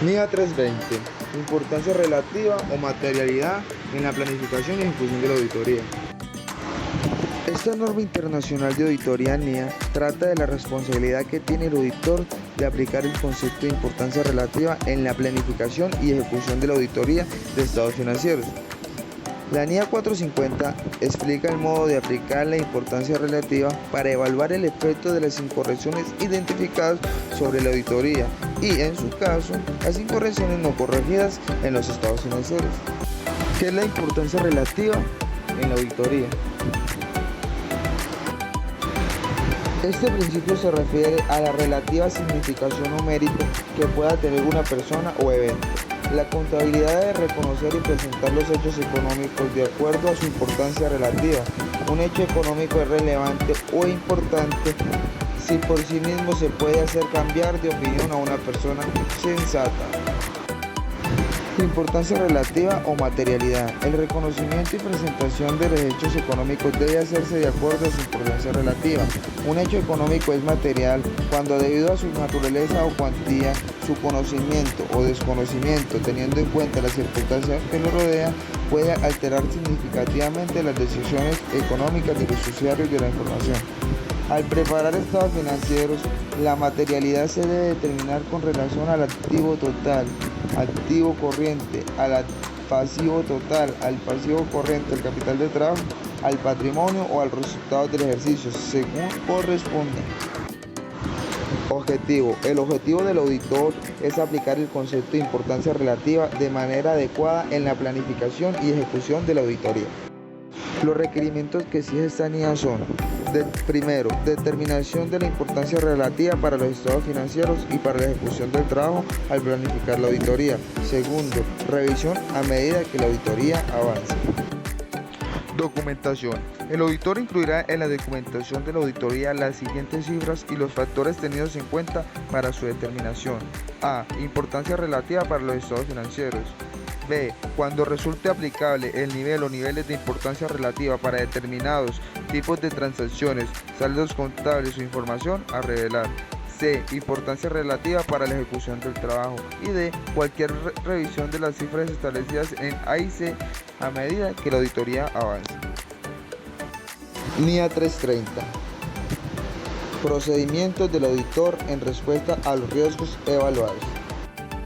NIA 320. Importancia relativa o materialidad en la planificación y ejecución de la auditoría. Esta norma internacional de auditoría NIA trata de la responsabilidad que tiene el auditor de aplicar el concepto de importancia relativa en la planificación y ejecución de la auditoría de estados financieros. La NIA 450 explica el modo de aplicar la importancia relativa para evaluar el efecto de las incorrecciones identificadas sobre la auditoría y, en su caso, las incorrecciones no corregidas en los estados financieros. ¿Qué es la importancia relativa en la auditoría? Este principio se refiere a la relativa significación numérica que pueda tener una persona o evento. La contabilidad debe reconocer y presentar los hechos económicos de acuerdo a su importancia relativa. Un hecho económico es relevante o importante si por sí mismo se puede hacer cambiar de opinión a una persona sensata. Importancia relativa o materialidad. El reconocimiento y presentación de los hechos económicos debe hacerse de acuerdo a su importancia relativa. Un hecho económico es material cuando, debido a su naturaleza o cuantía, su conocimiento o desconocimiento, teniendo en cuenta las circunstancias que lo rodean, puede alterar significativamente las decisiones económicas de los usuarios de la información. Al preparar estados financieros, la materialidad se debe determinar con relación al activo total, activo corriente, al pasivo total, al pasivo corriente, al capital de trabajo, al patrimonio o al resultado del ejercicio, según corresponda. Objetivo. El objetivo del auditor es aplicar el concepto de importancia relativa de manera adecuada en la planificación y ejecución de la auditoría. Los requerimientos que exige esta NIA son: primero, determinación de la importancia relativa para los estados financieros y para la ejecución del trabajo al planificar la auditoría. Segundo, revisión a medida que la auditoría avance. Documentación. El auditor incluirá en la documentación de la auditoría las siguientes cifras y los factores tenidos en cuenta para su determinación. A. Importancia relativa para los estados financieros. B. Cuando resulte aplicable el nivel o niveles de importancia relativa para determinados tipos de transacciones, saldos contables o información a revelar. C. Importancia relativa para la ejecución del trabajo. Y D. Cualquier revisión de las cifras establecidas en A y C a medida que la auditoría avance. NIA 330. Procedimientos del auditor en respuesta a los riesgos evaluados.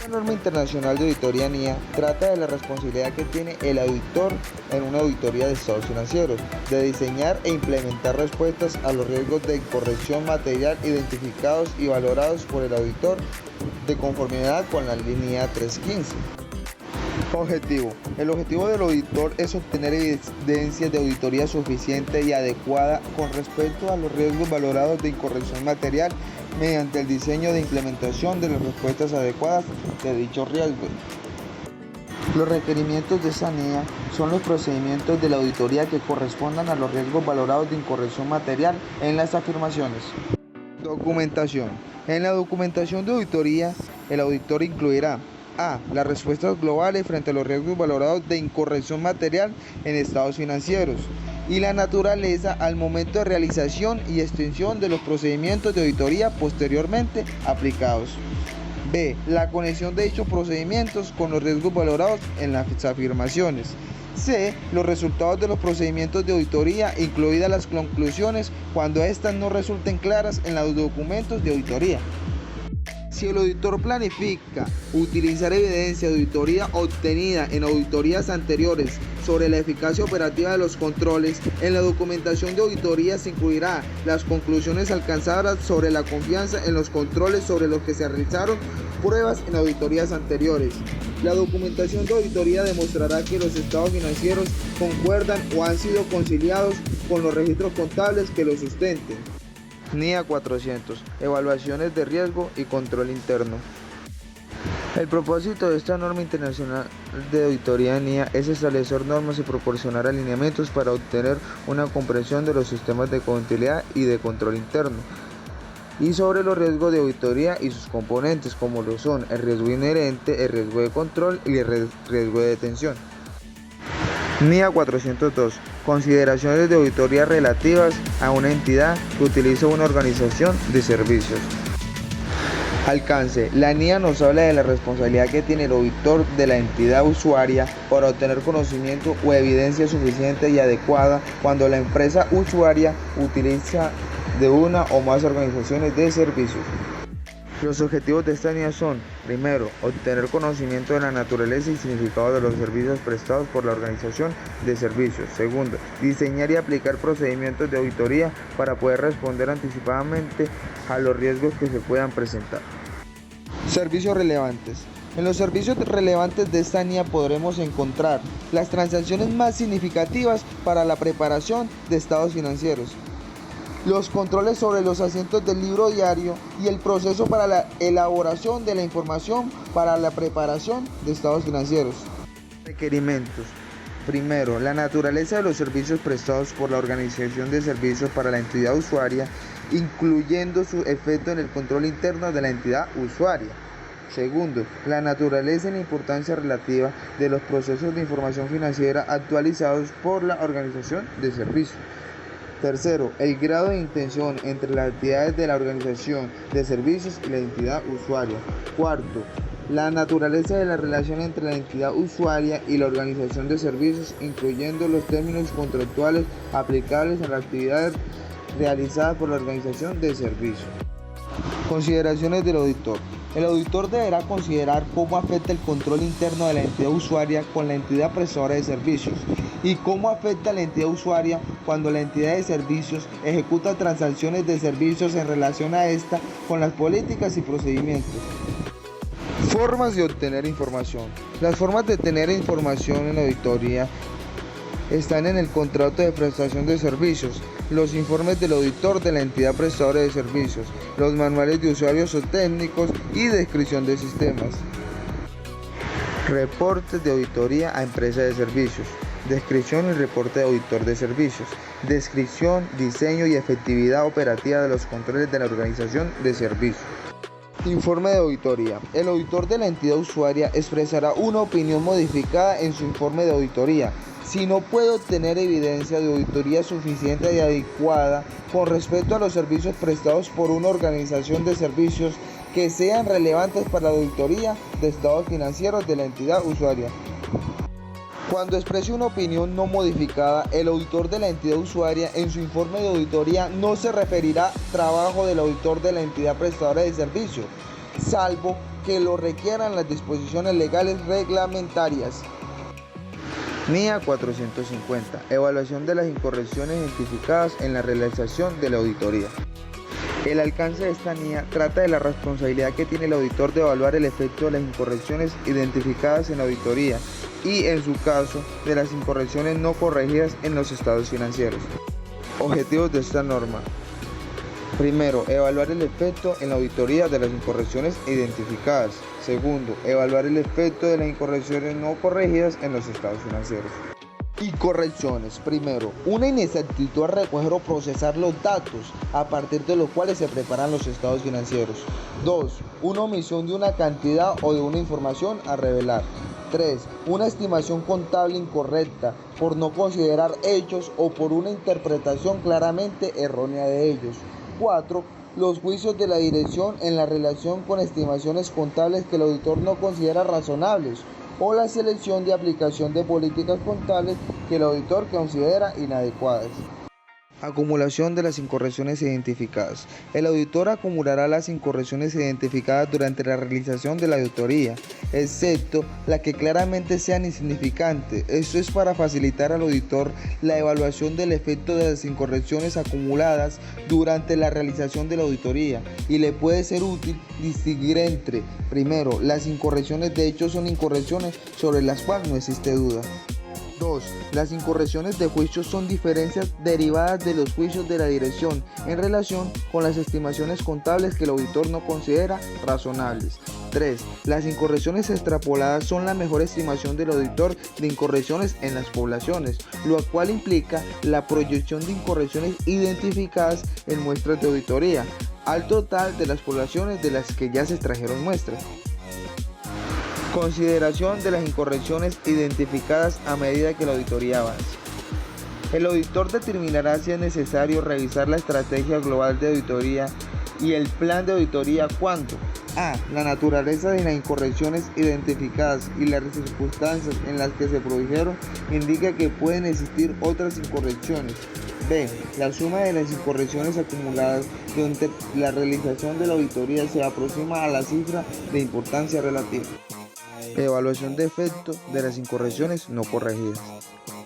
La norma internacional de auditoría NIA trata de la responsabilidad que tiene el auditor en una auditoría de estados financieros, de diseñar e implementar respuestas a los riesgos de incorrección material identificados y valorados por el auditor de conformidad con la NIA 315. Objetivo. El objetivo del auditor es obtener evidencias de auditoría suficiente y adecuada con respecto a los riesgos valorados de incorrección material mediante el diseño de implementación de las respuestas adecuadas de dichos riesgos. Los requerimientos de esta NIA son los procedimientos de la auditoría que correspondan a los riesgos valorados de incorrección material en las afirmaciones. Documentación. En la documentación de auditoría, el auditor incluirá: A. Las respuestas globales frente a los riesgos valorados de incorrección material en estados financieros y la naturaleza al momento de realización y extensión de los procedimientos de auditoría posteriormente aplicados. B. La conexión de dichos procedimientos con los riesgos valorados en las afirmaciones. C. Los resultados de los procedimientos de auditoría, incluidas las conclusiones, cuando éstas no resulten claras en los documentos de auditoría. Si el auditor planifica utilizar evidencia de auditoría obtenida en auditorías anteriores sobre la eficacia operativa de los controles, en la documentación de auditoría se incluirá las conclusiones alcanzadas sobre la confianza en los controles sobre los que se realizaron pruebas en auditorías anteriores. La documentación de auditoría demostrará que los estados financieros concuerdan o han sido conciliados con los registros contables que los sustenten. NIA 400. Evaluaciones de riesgo y control interno. El propósito de esta norma internacional de auditoría NIA es establecer normas y proporcionar alineamientos para obtener una comprensión de los sistemas de contabilidad y de control interno y sobre los riesgos de auditoría y sus componentes, como lo son el riesgo inherente, el riesgo de control y el riesgo de detención. NIA 402. Consideraciones de auditoría relativas a una entidad que utiliza una organización de servicios. Alcance. La NIA nos habla de la responsabilidad que tiene el auditor de la entidad usuaria para obtener conocimiento o evidencia suficiente y adecuada cuando la empresa usuaria utiliza de una o más organizaciones de servicios. Los objetivos de esta NIA son: primero, obtener conocimiento de la naturaleza y significado de los servicios prestados por la organización de servicios. Segundo, diseñar y aplicar procedimientos de auditoría para poder responder anticipadamente a los riesgos que se puedan presentar. Servicios relevantes. En los servicios relevantes de esta NIA podremos encontrar las transacciones más significativas para la preparación de estados financieros, los controles sobre los asientos del libro diario y el proceso para la elaboración de la información para la preparación de estados financieros. Requerimientos. Primero, la naturaleza de los servicios prestados por la organización de servicios para la entidad usuaria, incluyendo su efecto en el control interno de la entidad usuaria. Segundo, la naturaleza y la importancia relativa de los procesos de información financiera actualizados por la organización de servicios. Tercero, el grado de intención entre las actividades de la organización de servicios y la entidad usuaria. Cuarto, la naturaleza de la relación entre la entidad usuaria y la organización de servicios, incluyendo los términos contractuales aplicables a las actividades realizadas por la organización de servicios. Consideraciones del auditor. El auditor deberá considerar cómo afecta el control interno de la entidad usuaria con la entidad prestadora de servicios y cómo afecta a la entidad usuaria cuando la entidad de servicios ejecuta transacciones de servicios en relación a esta con las políticas y procedimientos. Formas de obtener información. Las formas de tener información en la auditoría están en el contrato de prestación de servicios, los informes del auditor de la entidad prestadora de servicios, los manuales de usuarios o técnicos y descripción de sistemas. Reportes de auditoría a empresa de servicios. Descripción y reporte de auditor de servicios. Descripción, diseño y efectividad operativa de los controles de la organización de servicios. Informe de auditoría. El auditor de la entidad usuaria expresará una opinión modificada en su informe de auditoría. Si no puede obtener evidencia de auditoría suficiente y adecuada con respecto a los servicios prestados por una organización de servicios que sean relevantes para la auditoría de estados financieros de la entidad usuaria. Cuando exprese una opinión no modificada, el auditor de la entidad usuaria en su informe de auditoría no se referirá trabajo del auditor de la entidad prestadora de servicios, salvo que lo requieran las disposiciones legales reglamentarias. NIA 450. Evaluación de las incorrecciones identificadas en la realización de la auditoría. El alcance de esta NIA trata de la responsabilidad que tiene el auditor de evaluar el efecto de las incorrecciones identificadas en la auditoría y, en su caso, de las incorrecciones no corregidas en los estados financieros. Objetivos de esta norma. Primero, evaluar el efecto en la auditoría de las incorrecciones identificadas. Segundo, evaluar el efecto de las incorrecciones no corregidas en los estados financieros. Incorrecciones. Primero, una inexactitud al recoger o procesar los datos a partir de los cuales se preparan los estados financieros. 2. Una omisión de una cantidad o de una información a revelar. 3. Una estimación contable incorrecta por no considerar hechos o por una interpretación claramente errónea de ellos. 4. Los juicios de la dirección en la relación con estimaciones contables que el auditor no considera razonables o la selección de aplicación de políticas contables que el auditor considera inadecuadas. Acumulación de las incorrecciones identificadas. El auditor acumulará las incorrecciones identificadas durante la realización de la auditoría, excepto las que claramente sean insignificantes. Esto es para facilitar al auditor la evaluación del efecto de las incorrecciones acumuladas durante la realización de la auditoría y le puede ser útil distinguir entre, primero, las incorrecciones de hecho son incorrecciones sobre las cuales no existe duda. 2. Las incorrecciones de juicios son diferencias derivadas de los juicios de la dirección en relación con las estimaciones contables que el auditor no considera razonables. 3. Las incorrecciones extrapoladas son la mejor estimación del auditor de incorrecciones en las poblaciones, lo cual implica la proyección de incorrecciones identificadas en muestras de auditoría al total de las poblaciones de las que ya se extrajeron muestras. Consideración de las incorrecciones identificadas a medida que la auditoría avance. El auditor determinará si es necesario revisar la estrategia global de auditoría y el plan de auditoría cuando A. La naturaleza de las incorrecciones identificadas y las circunstancias en las que se produjeron indica que pueden existir otras incorrecciones. B. La suma de las incorrecciones acumuladas durante la realización de la auditoría se aproxima a la cifra de importancia relativa. Evaluación de efecto de las incorrecciones no corregidas.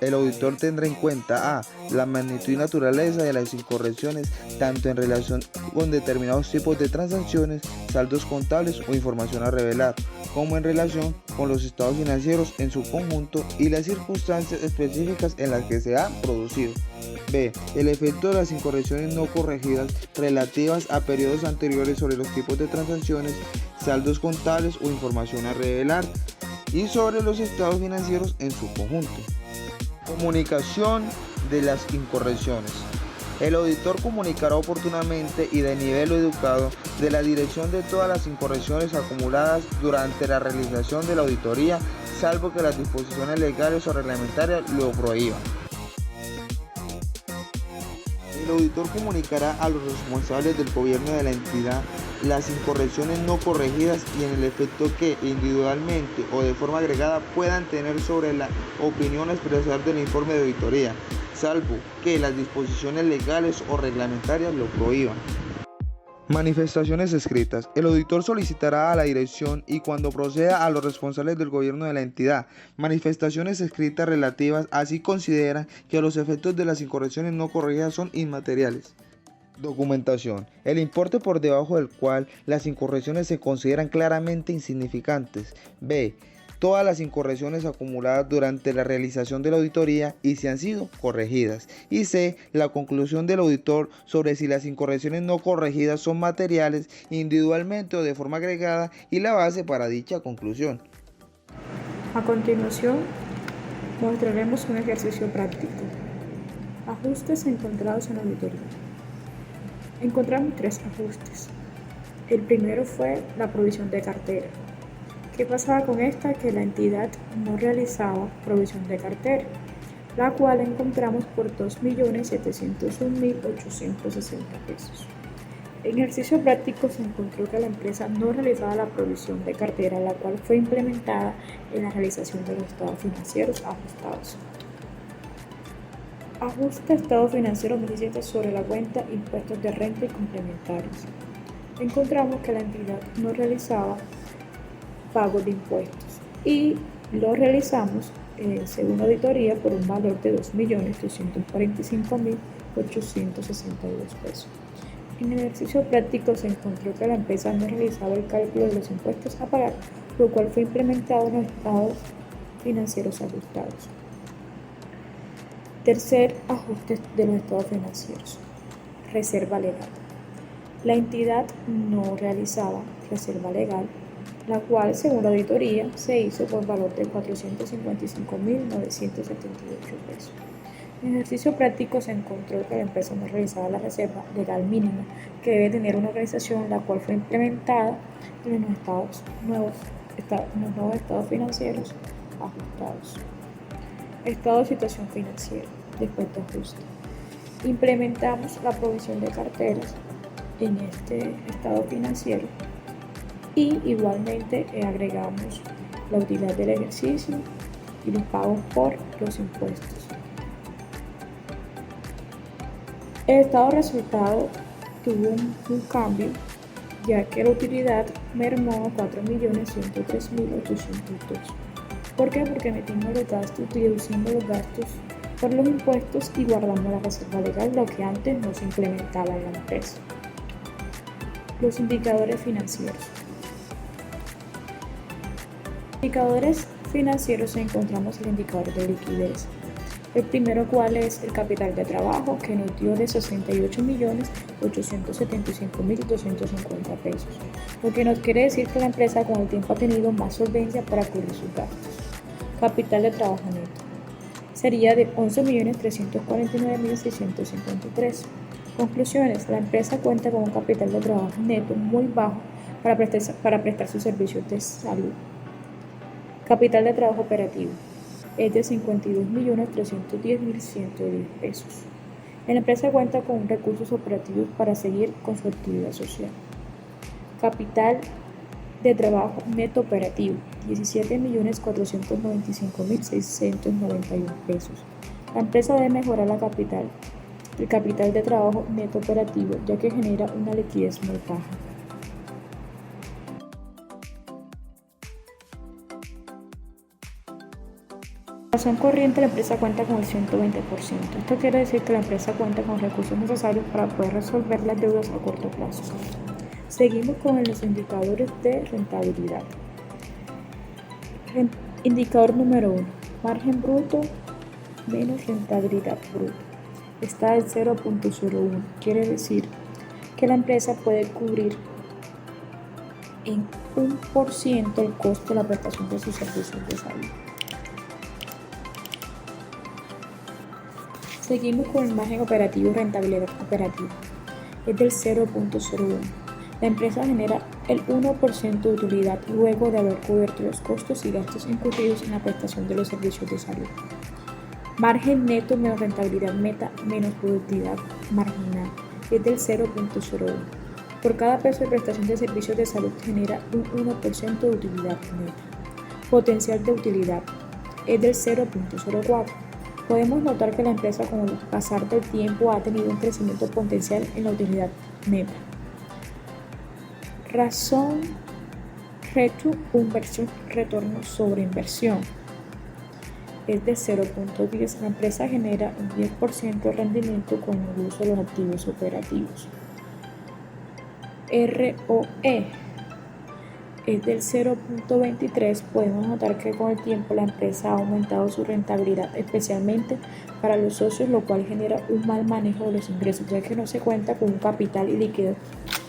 El auditor tendrá en cuenta a. La magnitud y naturaleza de las incorrecciones, tanto en relación con determinados tipos de transacciones, saldos contables o información a revelar, como en relación con los estados financieros en su conjunto y las circunstancias específicas en las que se ha producido. B. El efecto de las incorrecciones no corregidas relativas a periodos anteriores sobre los tipos de transacciones, saldos contables o información a revelar, y sobre los estados financieros en su conjunto. Comunicación de las incorrecciones. El auditor comunicará oportunamente y de nivel educado de la dirección de todas las incorrecciones acumuladas durante la realización de la auditoría, salvo que las disposiciones legales o reglamentarias lo prohíban. El auditor comunicará a los responsables del gobierno de la entidad las incorrecciones no corregidas y en el efecto que, individualmente o de forma agregada, puedan tener sobre la opinión a expresar del informe de auditoría, salvo que las disposiciones legales o reglamentarias lo prohíban. Manifestaciones escritas. El auditor solicitará a la dirección y cuando proceda a los responsables del gobierno de la entidad manifestaciones escritas relativas a si consideran que los efectos de las incorrecciones no corregidas son inmateriales. Documentación. El importe por debajo del cual las incorrecciones se consideran claramente insignificantes. B. Todas las incorrecciones acumuladas durante la realización de la auditoría y si han sido corregidas. Y C. La conclusión del auditor sobre si las incorrecciones no corregidas son materiales individualmente o de forma agregada y la base para dicha conclusión. A continuación, mostraremos un ejercicio práctico. Ajustes encontrados en la auditoría. Encontramos 3 ajustes. El primero fue la provisión de cartera. ¿Qué pasaba con esta? Que la entidad no realizaba provisión de cartera, la cual encontramos por 2.701.860 pesos. En ejercicio práctico se encontró que la empresa no realizaba la provisión de cartera, la cual fue implementada en la realización de los estados financieros ajustados. Ajuste estado financiero 2017 sobre la cuenta impuestos de renta y complementarios. Encontramos que la entidad no realizaba pagos de impuestos y lo realizamos según auditoría por un valor de 2.245.862 pesos. En el ejercicio práctico se encontró que la empresa no realizaba el cálculo de los impuestos a pagar, lo cual fue implementado en los estados financieros ajustados. Tercer ajuste de los estados financieros. Reserva legal. La entidad no realizaba reserva legal, la cual, según la auditoría, se hizo por valor de 455.978 pesos. En el ejercicio práctico se encontró que la empresa no realizaba la reserva legal mínima que debe tener una organización, la cual fue implementada en los nuevos estados financieros ajustados. Estado de situación financiera después de ajuste. Implementamos la provisión de carteras en este estado financiero y igualmente agregamos la utilidad del ejercicio y los pagos por los impuestos. El estado resultado tuvo un cambio, ya que la utilidad mermó a 4.103.802. ¿Por qué? Porque metimos los gastos, deducimos los gastos por los impuestos y guardamos la reserva legal, lo que antes no se implementaba en la empresa. Los indicadores financieros. Indicadores financieros encontramos el indicador de liquidez. El primero, ¿cuál es? El capital de trabajo, que nos dio de 68.875.250 pesos. Lo que nos quiere decir que la empresa con el tiempo ha tenido más solvencia para cubrir sus gastos. Capital de trabajo neto sería de 11.349.653. Conclusiones. La empresa cuenta con un capital de trabajo neto muy bajo para prestar sus servicios de salud. Capital de trabajo operativo es de 52.310.110 pesos. La empresa cuenta con recursos operativos para seguir con su actividad social. Capital de trabajo neto operativo, 17.495.691 pesos. La empresa debe mejorar el capital de trabajo neto operativo, ya que genera una liquidez muy baja. La razón corriente de la empresa cuenta con el 120%. Esto quiere decir que la empresa cuenta con recursos necesarios para poder resolver las deudas a corto plazo. Seguimos con los indicadores de rentabilidad. Indicador número 1. Margen bruto menos rentabilidad bruta. Está en 0.01. Quiere decir que la empresa puede cubrir en 1% el costo de la prestación de sus servicios de salud. Seguimos con el margen operativo y rentabilidad operativa. Es del 0.01. La empresa genera el 1% de utilidad luego de haber cubierto los costos y gastos incurridos en la prestación de los servicios de salud. Margen neto menos rentabilidad meta menos productividad marginal es del 0.01. Por cada peso de prestación de servicios de salud genera un 1% de utilidad neta. Potencial de utilidad es del 0.04. Podemos notar que la empresa con el pasar del tiempo ha tenido un crecimiento potencial en la utilidad neta. Razón retorno sobre inversión es de 0.10. La empresa genera un 10% de rendimiento con el uso de los activos operativos. ROE es del 0.23. Podemos notar que con el tiempo la empresa ha aumentado su rentabilidad, especialmente para los socios, lo cual genera un mal manejo de los ingresos, ya que no se cuenta con un capital y liquidez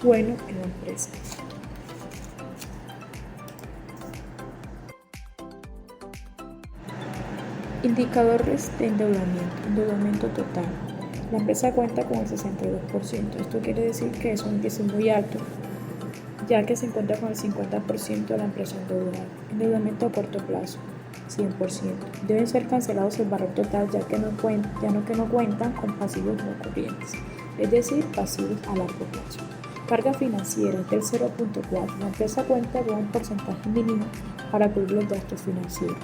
bueno en la empresa. Indicadores de endeudamiento total. La empresa cuenta con el 62%. Esto quiere decir que es un índice muy alto, ya que se encuentra con el 50% de la empresa endeudada. Endeudamiento a corto plazo, 100%. Deben ser cancelados el valor total, ya que no cuentan con pasivos no corrientes, es decir, pasivos a largo plazo. Carga financiera del 0.4. La empresa cuenta con un porcentaje mínimo para cubrir los gastos financieros.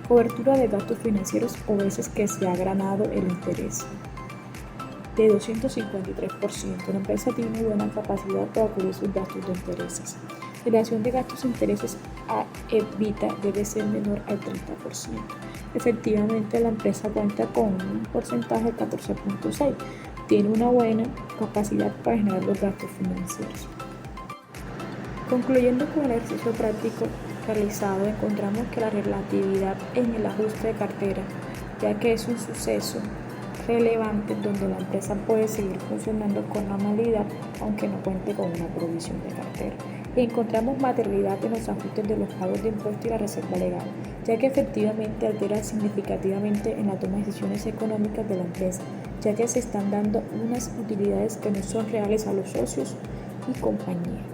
Cobertura de gastos financieros o veces que se ha ganado el interés, de 253%. La empresa tiene buena capacidad para cubrir sus gastos de intereses. Relación de gastos e intereses a EBITDA debe ser menor al 30%. Efectivamente, la empresa cuenta con un porcentaje de 14.6%. Tiene una buena capacidad para generar los gastos financieros. Concluyendo con el ejercicio práctico realizado, encontramos que la relatividad en el ajuste de cartera, ya que es un suceso relevante donde la empresa puede seguir funcionando con normalidad aunque no cuente con una provisión de cartera. Y encontramos materialidad en los ajustes de los pagos de impuestos y la reserva legal, ya que efectivamente altera significativamente en la toma de decisiones económicas de la empresa, ya que se están dando unas utilidades que no son reales a los socios y compañía.